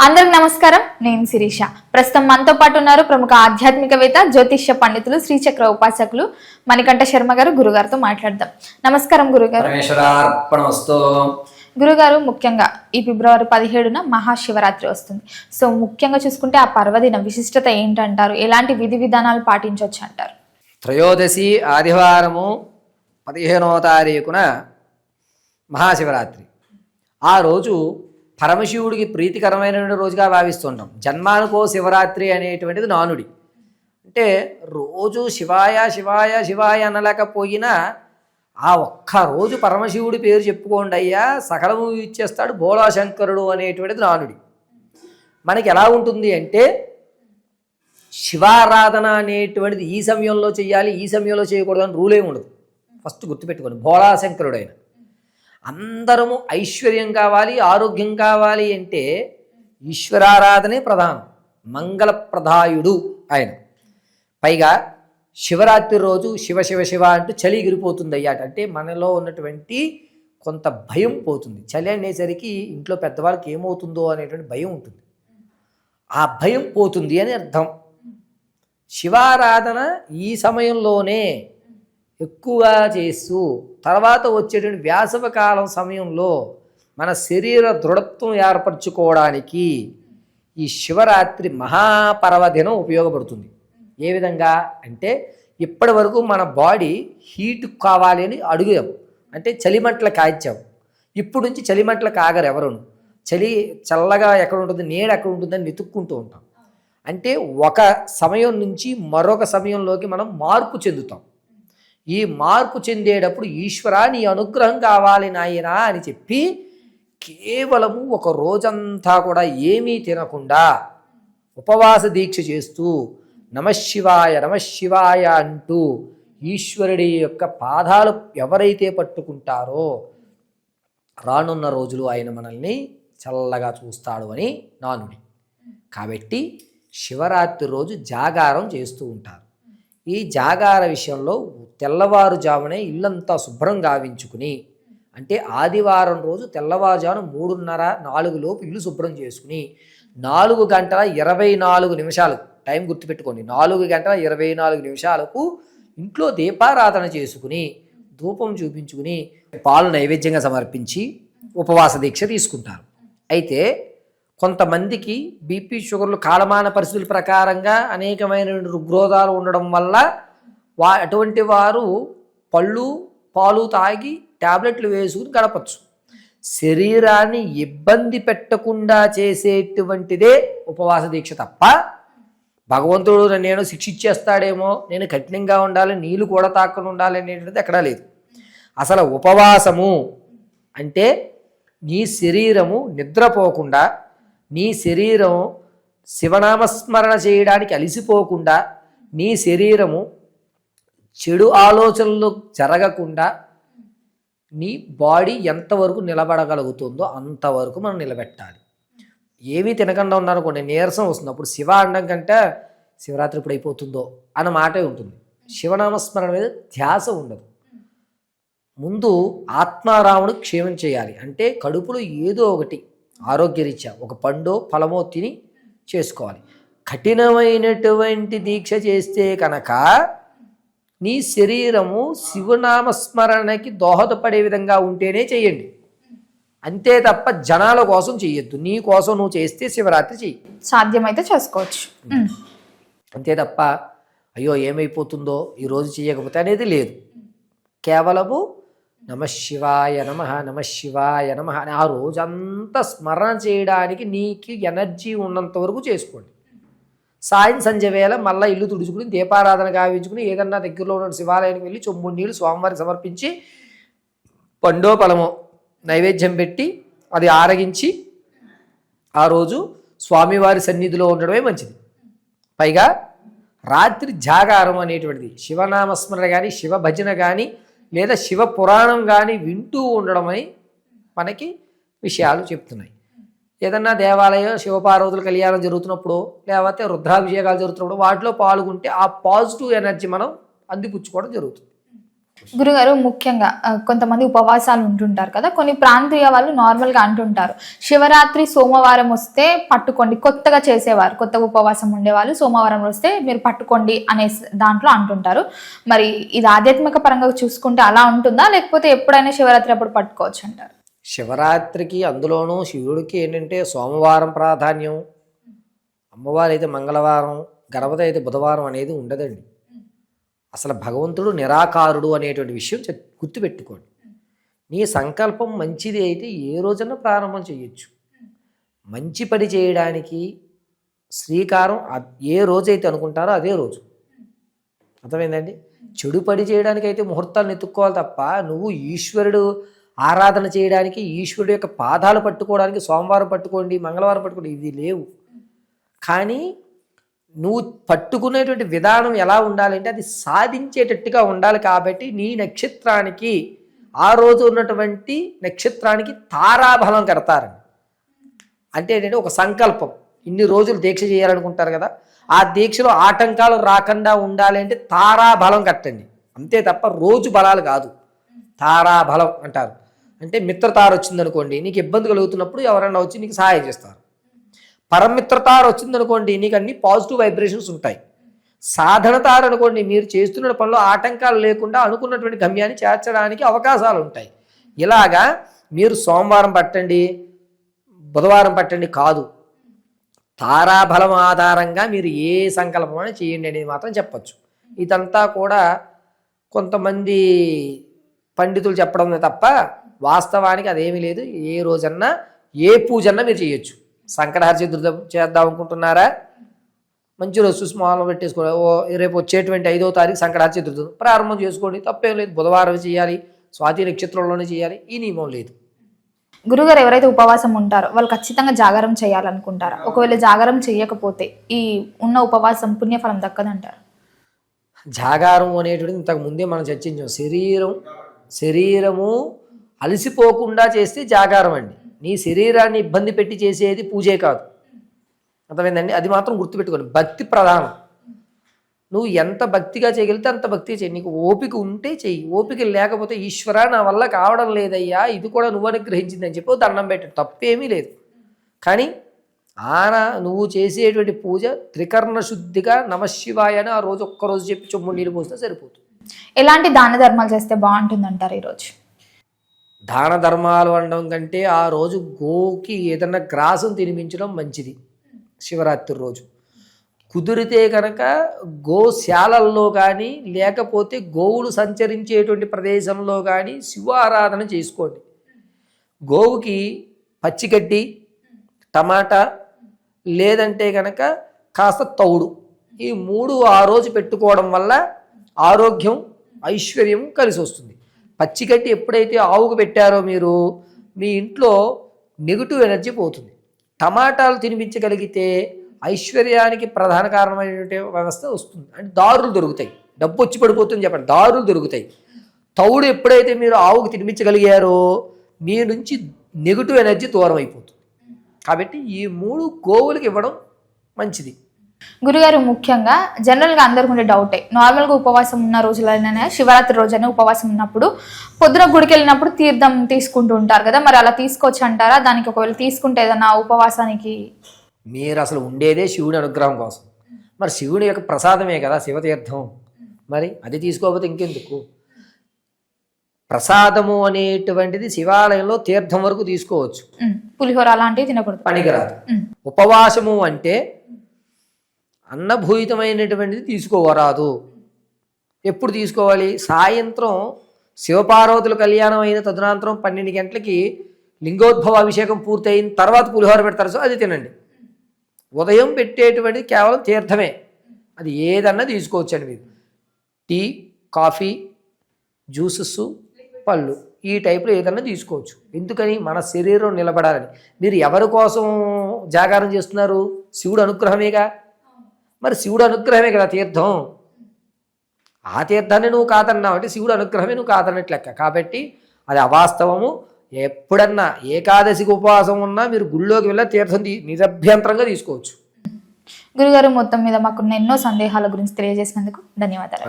అందరికి నమస్కారం. నేను శిరీష. ప్రస్తుతం మనతో పాటు ఉన్నారు ప్రముఖ ఆధ్యాత్మికవేత్త, జ్యోతిష్య పండితులు, శ్రీచక్ర ఉపాసకులు మణికంఠ శర్మ గారు. గురుగారితో మాట్లాడదాం. నమస్కారం గురుగారు. గురుగారు, ముఖ్యంగా ఈ ఫిబ్రవరి 17న మహాశివరాత్రి వస్తుంది. సో ముఖ్యంగా చూసుకుంటే ఆ పర్వదిన విశిష్టత ఏంటంటారు? ఎలాంటి విధి విధానాలు పాటించవచ్చు అంటారు? త్రయోదశి ఆదివారము 15వ తారీఖున మహాశివరాత్రి. ఆ రోజు పరమశివుడికి ప్రీతికరమైన రోజుగా భావిస్తుంటాం. జన్మానుకో శివరాత్రి అనేటువంటిది నానుడి. అంటే రోజు శివాయ శివాయ శివాయ అనలేకపోయినా ఆ ఒక్కరోజు పరమశివుడి పేరు చెప్పుకోండి అయ్యా, సకలము ఇచ్చేస్తాడు బోళాశంకరుడు అనేటువంటిది నానుడి. మనకి ఎలా ఉంటుంది అంటే శివారాధన అనేటువంటిది ఈ సమయంలో చేయాలి, ఈ సమయంలో చేయకూడదు అని రూల్ ఏమి ఉండదు. ఫస్ట్ గుర్తుపెట్టుకోండి, బోళాశంకరుడు ఆయన. అందరము ఐశ్వర్యం కావాలి, ఆరోగ్యం కావాలి అంటే ఈశ్వరారాధనే ప్రధానం. మంగళప్రదాయుడు ఆయన. పైగా శివరాత్రి రోజు శివ శివ శివ అంటూ చలి ఎగిరిపోతుంది అయ్యాట. అంటే మనలో ఉన్నటువంటి కొంత భయం పోతుంది. చలి అనేసరికి ఇంట్లో పెద్దవాళ్ళకి ఏమవుతుందో అనేటువంటి భయం ఉంటుంది. ఆ భయం పోతుంది అని అర్థం. శివారాధన ఈ సమయంలోనే ఎక్కువగా చేస్తూ తర్వాత వచ్చేటువంటి వేసవకాలం సమయంలో మన శరీర దృఢత్వం ఏర్పరచుకోవడానికి ఈ శివరాత్రి మహాపర్వదినం ఉపయోగపడుతుంది. ఏ విధంగా అంటే ఇప్పటి వరకు మన బాడీ హీట్ కావాలి అని అడుగుదాం, అంటే చలిమంటలు కాల్చాం. ఇప్పుడు నుంచి చలిమంటలు కాగరు ఎవరును. చల్లగా ఎక్కడ ఉంటుంది, నీడ ఎక్కడ ఉంటుందని వెతుక్కుంటూ ఉంటాం. అంటే ఒక సమయం నుంచి మరొక సమయంలోకి మనం మార్పు చెందుతాం. ఈ మార్పు చెందేటప్పుడు ఈశ్వరా నీ అనుగ్రహం కావాలి నాయనా అని చెప్పి కేవలము ఒక రోజంతా కూడా ఏమీ తినకుండా ఉపవాస దీక్ష చేస్తూ నమశివాయ నమశివాయ అంటూ ఈశ్వరుడి యొక్క పాదాలు ఎవరైతే పట్టుకుంటారో రానున్న రోజులు ఆయన మనల్ని చల్లగా చూస్తాడు అని నానుడి. కాబట్టి శివరాత్రి రోజు జాగారం చేస్తూ ఉంటారు. ఈ జాగార విషయంలో తెల్లవారుజామునే ఇల్లంతా శుభ్రం గావించుకుని, అంటే ఆదివారం రోజు తెల్లవారుజామున 3:30-4 లోపు ఇల్లు శుభ్రం చేసుకుని 4 గంటల 24 నిమిషాలు టైం గుర్తుపెట్టుకోండి. 4 గంటల 24 నిమిషాలకు ఇంట్లో దీపారాధన చేసుకుని ధూపం చూపించుకుని పాలు నైవేద్యంగా సమర్పించి ఉపవాస దీక్ష తీసుకుంటారు. అయితే కొంతమందికి బీపీ షుగర్లు కాలమాన పరిస్థితుల ప్రకారంగా అనేకమైన రుగ్రోధాలు ఉండడం వల్ల అటువంటి వారు పళ్ళు పాలు తాగి ట్యాబ్లెట్లు వేసుకుని గడపచ్చు. శరీరాన్ని ఇబ్బంది పెట్టకుండా చేసేటువంటిదే ఉపవాస దీక్ష తప్ప భగవంతుడు నేను శిక్షిచ్చేస్తాడేమో, నేను కఠినంగా ఉండాలి, నీళ్ళు కూడా తాకుండా ఉండాలి అనేటువంటిది ఎక్కడా లేదు. అసలు ఉపవాసము అంటే నీ శరీరము నిద్రపోకుండా, నీ శరీరం శివనామస్మరణ చేయడానికి అలిసిపోకుండా, నీ శరీరము చెడు ఆలోచనలు జరగకుండా నీ బాడీ ఎంతవరకు నిలబడగలుగుతుందో అంతవరకు మనం నిలబెట్టాలి. ఏమీ తినకుండా ఉన్నారనుకోండి, నీరసం వస్తుంది. అప్పుడు శివ అనడం కంటే శివరాత్రి ఇప్పుడు అయిపోతుందో అన్న మాటే ఉంటుంది. శివనామస్మరణ మీద ధ్యాస ఉండదు. ముందు ఆత్మారాముడు క్షేమం చేయాలి అంటే కడుపులో ఏదో ఒకటి ఆరోగ్యరీత్యా ఒక పండో ఫలమో తిని చేసుకోవాలి. కఠినమైనటువంటి దీక్ష చేస్తే కనుక నీ శరీరము శివనామస్మరణకి దోహదపడే విధంగా ఉంటేనే చేయండి. అంతే తప్ప జనాల కోసం చెయ్యొద్దు. నీ కోసం నువ్వు చేస్తే శివరాత్రి చెయ్యి, సాధ్యమైతే చేసుకోవచ్చు. అంతే తప్ప అయ్యో ఏమైపోతుందో ఈరోజు చేయకపోతే అనేది లేదు. కేవలము నమశివాయ నమ నమశివాయ నమ అని ఆ రోజంతా స్మరణ చేయడానికి నీకు ఎనర్జీ ఉన్నంత వరకు చేసుకోండి. సాయం సంధ్య వేళ మళ్ళీ ఇల్లు తుడుచుకుని దీపారాధన గావించుకుని ఏదన్నా దగ్గరలో ఉన్న శివాలయానికి వెళ్ళి చెంబు నీళ్ళు స్వామివారికి సమర్పించి పండో ఫలమో నైవేద్యం పెట్టి అది ఆరగించి ఆ రోజు స్వామివారి సన్నిధిలో ఉండడమే మంచిది. పైగా రాత్రి జాగారం అనేటువంటిది శివనామస్మరణ కానీ శివ భజన కానీ లేదా శివ పురాణం కానీ వింటూ ఉండడమని మనకి విషయాలు చెప్తున్నాయి. ఏదన్నా దేవాలయం శివపార్వతుల కళ్యాణం జరుగుతున్నప్పుడు లేకపోతే రుద్రాభిషేకాలు జరుగుతున్నప్పుడు వాటిలో పాల్గొంటే ఆ పాజిటివ్ ఎనర్జీ మనం అందిపుచ్చుకోవడం జరుగుతుంది. గురుగారు ముఖ్యంగా కొంతమంది ఉపవాసాలు ఉంటుంటారు కదా, కొన్ని ప్రాంతీయ వాళ్ళు నార్మల్గా అంటుంటారు శివరాత్రి సోమవారం వస్తే పట్టుకోండి, కొత్తగా చేసేవారు కొత్తగా ఉపవాసం ఉండేవాళ్ళు సోమవారం వస్తే మీరు పట్టుకోండి అనే దాంట్లో అంటుంటారు. మరి ఇది ఆధ్యాత్మిక పరంగా చూసుకుంటే అలా ఉంటుందా, లేకపోతే ఎప్పుడైనా శివరాత్రి అప్పుడు పట్టుకోవచ్చు అంటారు? శివరాత్రికి అందులోనూ శివుడికి ఏంటంటే సోమవారం ప్రాధాన్యం, అమ్మవారు అయితే మంగళవారం, గణపతి అయితే బుధవారం అనేది ఉండదండి. అసలు భగవంతుడు నిరాకారుడు అనేటువంటి విషయం గుర్తుపెట్టుకోండి. నీ సంకల్పం మంచిది అయితే ఏ రోజన్నా ప్రారంభం చేయొచ్చు. మంచి పని చేయడానికి శ్రీకారం ఏ రోజైతే అనుకుంటారో అదే రోజు. అర్థమైందండి? చెడు పని చేయడానికి అయితే ముహూర్తాలను ఎత్తుక్కోవాలి తప్ప నువ్వు ఈశ్వరుడు ఆరాధన చేయడానికి, ఈశ్వరుడు యొక్క పాదాలు పట్టుకోవడానికి సోమవారం పట్టుకోండి, మంగళవారం పట్టుకోండి, ఇది లేవు. కానీ నువ్వు పట్టుకునేటువంటి విధానం ఎలా ఉండాలంటే అది సాధించేటట్టుగా ఉండాలి. కాబట్టి నీ నక్షత్రానికి ఆ రోజు ఉన్నటువంటి నక్షత్రానికి తారాబలం కడతారండి. అంటే ఏంటంటే ఒక సంకల్పం, ఇన్ని రోజులు దీక్ష చేయాలనుకుంటారు కదా, ఆ దీక్షలో ఆటంకాలు రాకుండా ఉండాలి అంటే తారాబలం కట్టండి, అంతే తప్ప రోజు బలాలు కాదు. తారాబలం అంటారు. అంటే మిత్రతార వచ్చిందనుకోండి, నీకు ఇబ్బంది కలుగుతున్నప్పుడు ఎవరైనా వచ్చి నీకు సహాయం చేస్తారు. పరమిత్రతార వచ్చిందనుకోండి, నీకు అన్ని పాజిటివ్ వైబ్రేషన్స్ ఉంటాయి. సాధనతార అనుకోండి, మీరు చేస్తున్న పనిలో ఆటంకాలు లేకుండా అనుకున్నటువంటి గమ్యాన్ని చేర్చడానికి అవకాశాలు ఉంటాయి. ఇలాగా మీరు సోమవారం పట్టండి, బుధవారం పట్టండి కాదు, తారాబలం ఆధారంగా మీరు ఏ సంకల్పమైనా చేయండి అనేది మాత్రం చెప్పచ్చు. ఇదంతా కూడా కొంతమంది పండితులు చెప్పడం తప్ప వాస్తవానికి అదేమీ లేదు. ఏ రోజన్నా ఏ పూజన్నా మీరు చేయొచ్చు. సంకటహర చతుర్థి చేద్దాం అనుకుంటున్నారా, మంచి రోజు చూసి మొదలు పెట్టేసుకోండి. రేపు వచ్చేటువంటి 5వ తారీఖు సంకటహర చతుర్థి ప్రారంభం చేసుకోండి, తప్పేం లేదు. బుధవారం చేయాలి, స్వాతి నక్షత్రంలోనే చేయాలి, ఈ నియమం లేదు. గురుగారు ఎవరైతే ఉపవాసం ఉంటారో వాళ్ళు ఖచ్చితంగా జాగారం చేయాలనుకుంటారా? ఒకవేళ జాగారం చేయకపోతే ఈ ఉన్న ఉపవాసం పుణ్యఫలం దక్కదంటారు? జాగారం అనేటువంటిది ఇంతకు ముందే మనం చర్చించాం. శరీరము అలసిపోకుండా చేస్తే జాగారం అండి. నీ శరీరాన్ని ఇబ్బంది పెట్టి చేసేది పూజే కాదు. అర్థమైందండి? అది మాత్రం గుర్తుపెట్టుకోండి. భక్తి ప్రధానం. నువ్వు ఎంత భక్తిగా చేయగలిగితే అంత భక్తిగా చేయి. నీకు ఓపిక ఉంటే చెయ్యి, ఓపిక లేకపోతే ఈశ్వర నా వల్ల కావడం లేదయ్యా, ఇది కూడా నువ్వు అనుగ్రహించిందని చెప్పి దండం పెట్టు, తప్పేమీ లేదు. కానీ నువ్వు చేసేటువంటి పూజ త్రికరణ శుద్ధిగా నమశివాయ అని ఆ రోజు ఒక్కరోజు చెప్పి చొమ్ము నీళ్ళు పోస్తే సరిపోతుంది. ఎలాంటి దాన ధర్మాలు చేస్తే బాగుంటుంది అంటారు ఈరోజు? దాన ధర్మాలు అనడం కంటే ఆ రోజు గోకి ఏదన్నా గ్రాసం తినిపించడం మంచిది. శివరాత్రి రోజు కుదిరితే కనుక గోశాలల్లో కానీ లేకపోతే గోవులు సంచరించేటువంటి ప్రదేశంలో కానీ శివ ఆరాధన చేసుకోండి. గోవుకి పచ్చిగడ్డి, టమాటా, లేదంటే కనుక కాస్త తౌడు, ఈ 3 ఆ రోజు పెట్టుకోవడం వల్ల ఆరోగ్యం ఐశ్వర్యం కలిసి వస్తుంది. పచ్చిగడ్డి ఎప్పుడైతే ఆవుకు పెట్టారో మీరు, మీ ఇంట్లో నెగిటివ్ ఎనర్జీ పోతుంది. టమాటాలు తినిపించగలిగితే ఐశ్వర్యానికి ప్రధాన కారణమైనటువంటి వ్యవస్థ వస్తుంది. అంటే దారులు దొరుకుతాయి, డబ్బు వచ్చి పడిపోతుంది చెప్పండి, దారులు దొరుకుతాయి. తౌడు ఎప్పుడైతే మీరు ఆవుకు తినిపించగలిగారో మీ నుంచి నెగిటివ్ ఎనర్జీ దూరం అయిపోతుంది. కాబట్టి ఈ 3 గోవులకు ఇవ్వడం మంచిది. గురుగారు ముఖ్యంగా జనరల్గా అందరికి ఉండే డౌటే, నార్మల్గా ఉపవాసం ఉన్న రోజులైనా శివరాత్రి రోజైనా ఉపవాసం ఉన్నప్పుడు పొద్దున గుడికి వెళ్ళినప్పుడు తీర్థం తీసుకుంటూ ఉంటారు కదా, మరి అలా తీసుకోవచ్చు అంటారా? దానికి ఒకవేళ తీసుకుంటే ఏదన్నా ఉపవాసానికి? మీరు అసలు ఉండేదే శివుడి అనుగ్రహం కోసం, మరి శివుడి యొక్క ప్రసాదమే కదా శివతీర్థం, మరి అది తీసుకోకపోతే ఇంకెందుకు? ప్రసాదము అనేటువంటిది శివాలయంలో తీర్థం వరకు తీసుకోవచ్చు, పులిహోర అలాంటివి తినకూడదు, పనికిరాదు. ఉపవాసము అంటే అన్నభూయితమైనటువంటిది తీసుకోవరాదు. ఎప్పుడు తీసుకోవాలి? సాయంత్రం శివపార్వతుల కళ్యాణం అయిన తదనంతరం 12 గంటలకి లింగోద్భవ అభిషేకం పూర్తయిన తర్వాత పులిహోర పెడతారు, సో అది తినండి. ఉదయం పెట్టేటువంటిది కేవలం తీర్థమే, అది ఏదన్నా తీసుకోవచ్చండి. మీరు టీ, కాఫీ, జ్యూసెస్, పళ్ళు, ఈ టైప్లో ఏదన్నా తీసుకోవచ్చు. ఎందుకని? మన శరీరం నిలబడాలని. మీరు ఎవరి కోసం జాగారం చేస్తున్నారు? శివుడు అనుగ్రహమేగా. మరి శివుడు అనుగ్రహమే కదా తీర్థం. ఆ తీర్థాన్ని నువ్వు కాదన్నావు అంటే శివుడు అనుగ్రహమే నువ్వు కాదన్నట్లు లెక్క. కాబట్టి అది అవాస్తవము. ఎప్పుడన్నా ఏకాదశికి ఉపవాసం ఉన్నా మీరు గుళ్ళోకి వెళ్ళి తీర్థం నిరభ్యంతరంగా తీసుకోవచ్చు. గురుగారు మొత్తం మీద మాకున్న ఎన్నో సందేహాల గురించి తెలియజేసినందుకు ధన్యవాదాలు.